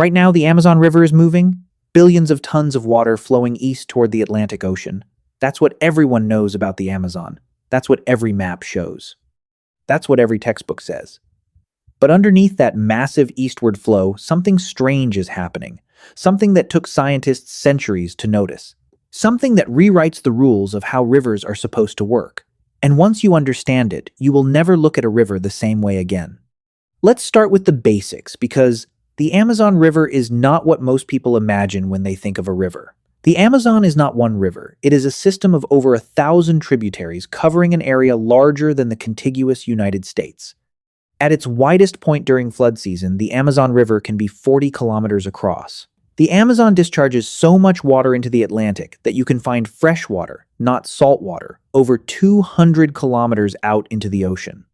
Right now, the Amazon River is moving, billions of tons of water flowing east toward the Atlantic Ocean. That's what everyone knows about the Amazon. That's what every map shows. That's what every textbook says. But underneath that massive eastward flow, something strange is happening. Something that took scientists centuries to notice. Something that rewrites the rules of how rivers are supposed to work. And once you understand it, you will never look at a river the same way again. Let's start with the basics, because the Amazon River is not what most people imagine when they think of a river. The Amazon is not one river. It is a system of over 1,000 tributaries covering an area larger than the contiguous United States. At its widest point during flood season, the Amazon River can be 40 kilometers across. The Amazon discharges so much water into the Atlantic that you can find fresh water, not salt water, over 200 kilometers out into the ocean.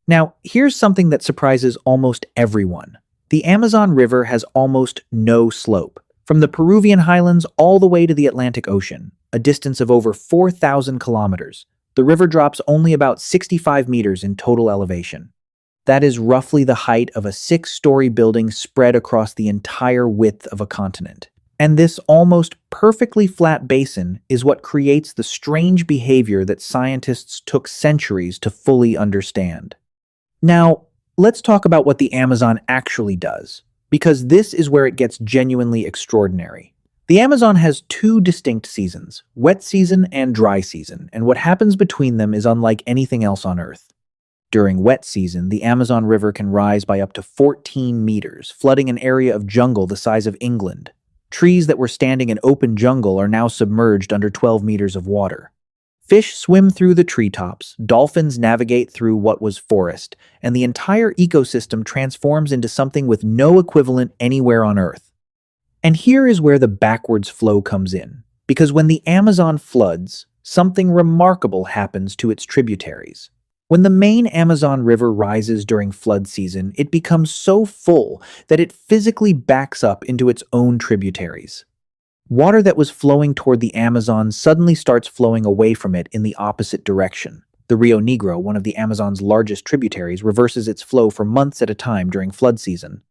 Now, here's something that surprises almost everyone. The Amazon River has almost no slope. From the Peruvian highlands all the way to the Atlantic Ocean, a distance of over 4,000 kilometers, the river drops only about 65 meters in total elevation. That is roughly the height of a 6-story building spread across the entire width of a continent. And this almost perfectly flat basin is what creates the strange behavior that scientists took centuries to fully understand. Now, let's talk about what the Amazon actually does, because this is where it gets genuinely extraordinary. The Amazon has 2 distinct seasons, wet season and dry season, and what happens between them is unlike anything else on Earth. During wet season, the Amazon River can rise by up to 14 meters, flooding an area of jungle the size of England. Trees that were standing in open jungle are now submerged under 12 meters of water. Fish swim through the treetops, dolphins navigate through what was forest, and the entire ecosystem transforms into something with no equivalent anywhere on Earth. And here is where the backwards flow comes in, because when the Amazon floods, something remarkable happens to its tributaries. When the main Amazon River rises during flood season, it becomes so full that it physically backs up into its own tributaries. Water that was flowing toward the Amazon suddenly starts flowing away from it in the opposite direction. The Rio Negro, one of the Amazon's largest tributaries, reverses its flow for months at a time during flood season.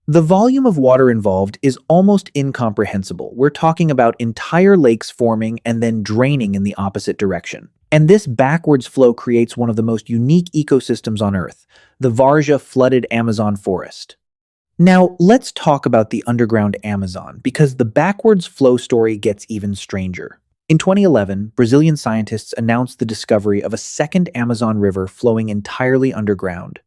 The volume of water involved is almost incomprehensible. We're talking about entire lakes forming and then draining in the opposite direction. And this backwards flow creates one of the most unique ecosystems on Earth, the Varja flooded Amazon forest. Now, let's talk about the underground Amazon, because the backwards flow story gets even stranger. In 2011, Brazilian scientists announced the discovery of a second Amazon river flowing entirely underground.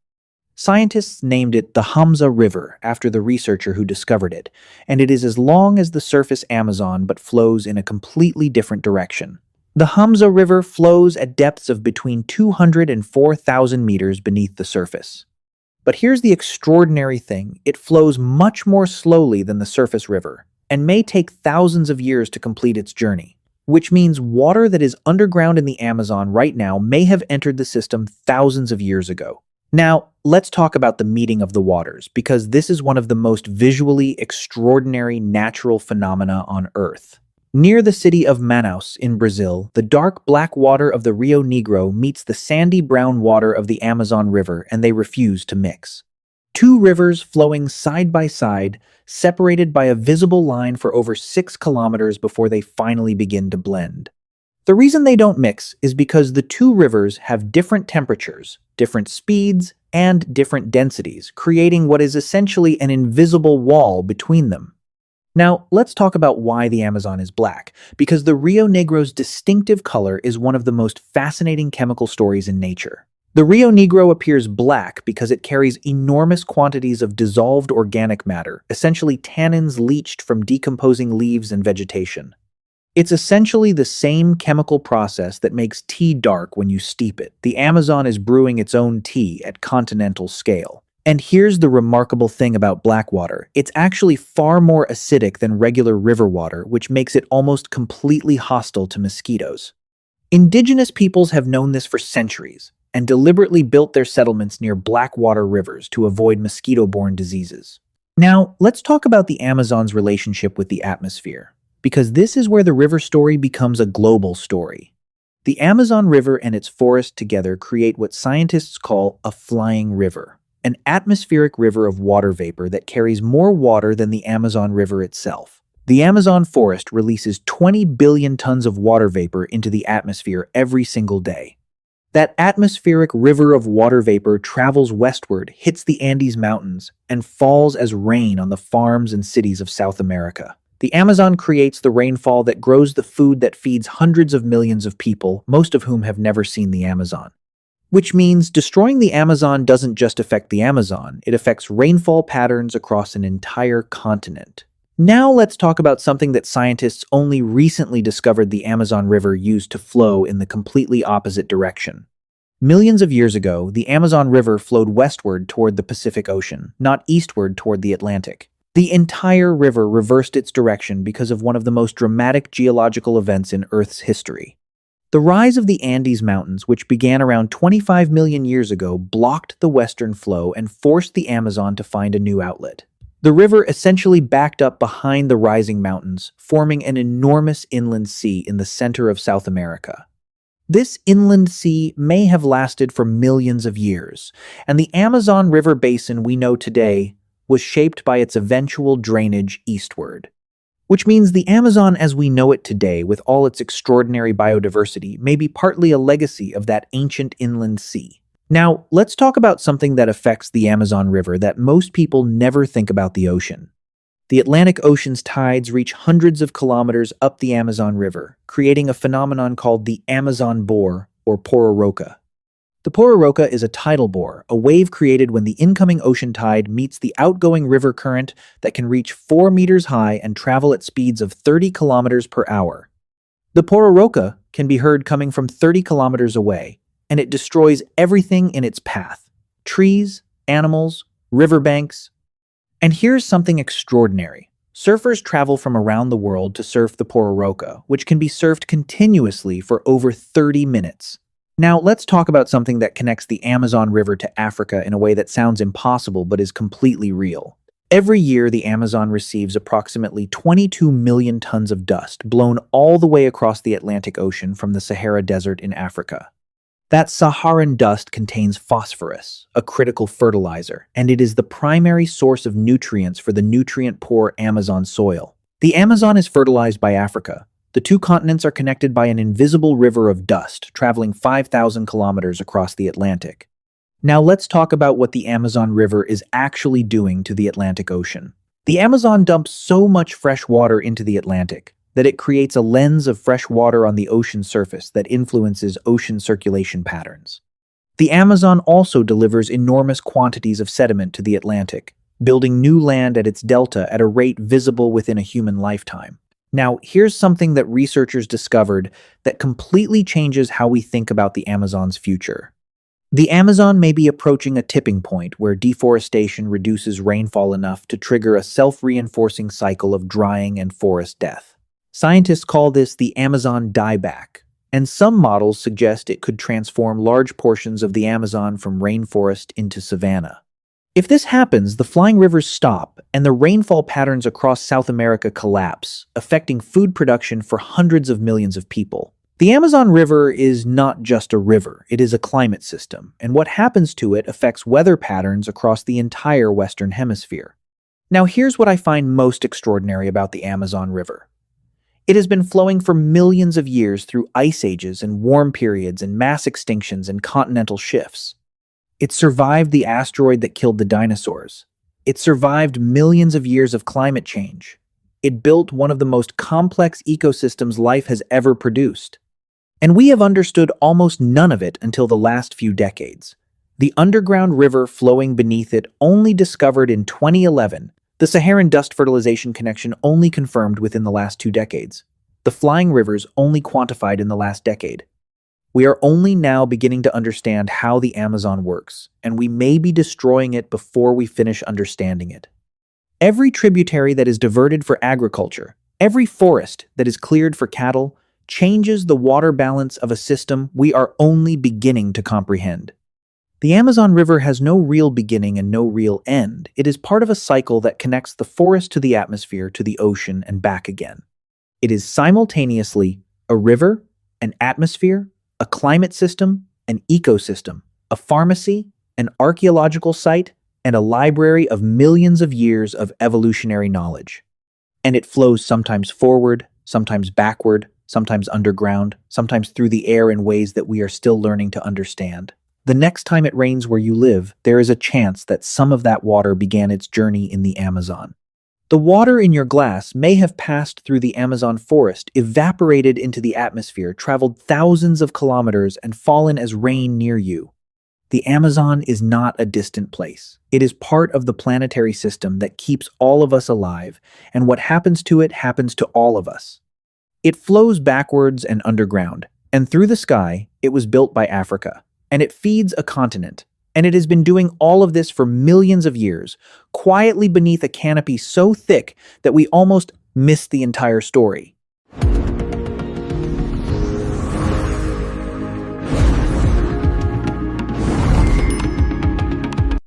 Scientists named it the Hamza River after the researcher who discovered it, and it is as long as the surface Amazon but flows in a completely different direction. The Hamza River flows at depths of between 200 and 4,000 meters beneath the surface. But here's the extraordinary thing: it flows much more slowly than the surface river, and may take thousands of years to complete its journey, which means water that is underground in the Amazon right now may have entered the system thousands of years ago. Now, let's talk about the meeting of the waters, because this is one of the most visually extraordinary natural phenomena on Earth. Near the city of Manaus in Brazil, the dark black water of the Rio Negro meets the sandy brown water of the Amazon River, and they refuse to mix. 2 rivers flowing side by side, separated by a visible line for over 6 kilometers before they finally begin to blend. The reason they don't mix is because the 2 rivers have different temperatures, different speeds, and different densities, creating what is essentially an invisible wall between them. Now, let's talk about why the Amazon is black, because the Rio Negro's distinctive color is one of the most fascinating chemical stories in nature. The Rio Negro appears black because it carries enormous quantities of dissolved organic matter, essentially tannins leached from decomposing leaves and vegetation. It's essentially the same chemical process that makes tea dark when you steep it. The Amazon is brewing its own tea at continental scale. And here's the remarkable thing about black water: it's actually far more acidic than regular river water, which makes it almost completely hostile to mosquitoes. Indigenous peoples have known this for centuries, and deliberately built their settlements near black water rivers to avoid mosquito-borne diseases. Now, let's talk about the Amazon's relationship with the atmosphere, because this is where the river story becomes a global story. The Amazon River and its forest together create what scientists call a flying river. an atmospheric river of water vapor that carries more water than the Amazon River itself. The Amazon forest releases 20 billion tons of water vapor into the atmosphere every single day. That atmospheric river of water vapor travels westward, hits the Andes Mountains, and falls as rain on the farms and cities of South America. The Amazon creates the rainfall that grows the food that feeds hundreds of millions of people, most of whom have never seen the Amazon. Which means destroying the Amazon doesn't just affect the Amazon, it affects rainfall patterns across an entire continent. Now let's talk about something that scientists only recently discovered the Amazon River used to flow in the completely opposite direction. Millions of years ago, the Amazon River flowed westward toward the Pacific Ocean, not eastward toward the Atlantic. The entire river reversed its direction because of one of the most dramatic geological events in Earth's history. The rise of the Andes Mountains, which began around 25 million years ago, blocked the western flow and forced the Amazon to find a new outlet. The river essentially backed up behind the rising mountains, forming an enormous inland sea in the center of South America. This inland sea may have lasted for millions of years, and the Amazon River basin we know today was shaped by its eventual drainage eastward. Which means the Amazon as we know it today, with all its extraordinary biodiversity, may be partly a legacy of that ancient inland sea. Now, let's talk about something that affects the Amazon River that most people never think about: the ocean. The Atlantic Ocean's tides reach hundreds of kilometers up the Amazon River, creating a phenomenon called the Amazon bore, or pororoca. The pororoca is a tidal bore, a wave created when the incoming ocean tide meets the outgoing river current that can reach 4 meters high and travel at speeds of 30 kilometers per hour. The pororoca can be heard coming from 30 kilometers away, and it destroys everything in its path: trees, animals, riverbanks. And here's something extraordinary. Surfers travel from around the world to surf the pororoca, which can be surfed continuously for over 30 minutes. Now, let's talk about something that connects the Amazon River to Africa in a way that sounds impossible but is completely real. Every year, the Amazon receives approximately 22 million tons of dust blown all the way across the Atlantic Ocean from the Sahara Desert in Africa. That Saharan dust contains phosphorus, a critical fertilizer, and it is the primary source of nutrients for the nutrient-poor Amazon soil. The Amazon is fertilized by Africa. The two continents are connected by an invisible river of dust, traveling 5,000 kilometers across the Atlantic. Now let's talk about what the Amazon River is actually doing to the Atlantic Ocean. The Amazon dumps so much fresh water into the Atlantic that it creates a lens of fresh water on the ocean surface that influences ocean circulation patterns. The Amazon also delivers enormous quantities of sediment to the Atlantic, building new land at its delta at a rate visible within a human lifetime. Now, here's something that researchers discovered that completely changes how we think about the Amazon's future. The Amazon may be approaching a tipping point where deforestation reduces rainfall enough to trigger a self-reinforcing cycle of drying and forest death. Scientists call this the Amazon dieback, and some models suggest it could transform large portions of the Amazon from rainforest into savanna. If this happens, the flying rivers stop and the rainfall patterns across South America collapse, affecting food production for hundreds of millions of people. The Amazon River is not just a river, it is a climate system, and what happens to it affects weather patterns across the entire Western Hemisphere. Now here's what I find most extraordinary about the Amazon River. It has been flowing for millions of years through ice ages and warm periods and mass extinctions and continental shifts. It survived the asteroid that killed the dinosaurs. It survived millions of years of climate change. It built one of the most complex ecosystems life has ever produced. And we have understood almost none of it until the last few decades. The underground river flowing beneath it only discovered in 2011, the Saharan dust fertilization connection only confirmed within the last 2 decades. The flying rivers only quantified in the last decade. We are only now beginning to understand how the Amazon works, and we may be destroying it before we finish understanding it. Every tributary that is diverted for agriculture, every forest that is cleared for cattle, changes the water balance of a system we are only beginning to comprehend. The Amazon River has no real beginning and no real end. It is part of a cycle that connects the forest to the atmosphere, to the ocean, and back again. It is simultaneously a river, an atmosphere, a climate system, an ecosystem, a pharmacy, an archaeological site, and a library of millions of years of evolutionary knowledge. And it flows sometimes forward, sometimes backward, sometimes underground, sometimes through the air in ways that we are still learning to understand. The next time it rains where you live, there is a chance that some of that water began its journey in the Amazon. The water in your glass may have passed through the Amazon forest, evaporated into the atmosphere, traveled thousands of kilometers, and fallen as rain near you. The Amazon is not a distant place. It is part of the planetary system that keeps all of us alive, and what happens to it happens to all of us. It flows backwards and underground, and through the sky. It was built by Africa, and it feeds a continent. And it has been doing all of this for millions of years, quietly beneath a canopy so thick that we almost miss the entire story.